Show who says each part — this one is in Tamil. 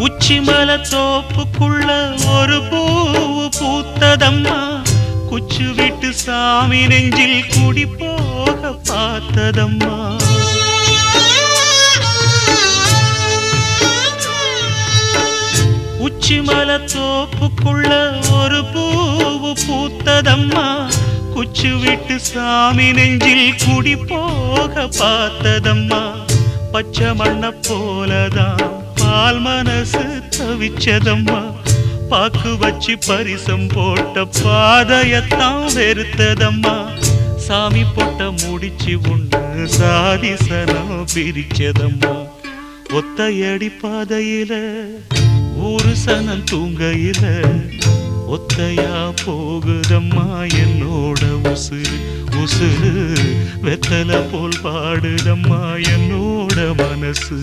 Speaker 1: உச்சிமல தோப்புக்குள்ள ஒரு பூவு பூத்ததம்மா, குச்சு விட்டு சாமி நெஞ்சில் குடி போக பார்த்ததம்மா. உச்சிமல தோப்புக்குள்ள ஒரு பூவு பூத்ததம்மா, குச்சு விட்டு சாமி நெஞ்சில் குடி போக பார்த்ததம்மா. பச்சை மண்ண போலதான் பால் மனசு தவிச்சதம்மா, பாக்கு வச்சு பரிசம் போட்ட பாதையத்தான் வெறுத்ததம்மா. சாமி போட்ட முடிச்சு உண்டு சாதிசனம் பிரிச்சதம்மா. ஒத்தையடி பாதையில ஒரு சனம் தூங்கையில ஒத்தையா போகுதம்மா என்னோட உசுறு. உசுறு வெத்தல போல் பாடுதம்மா என்னோட மனசு.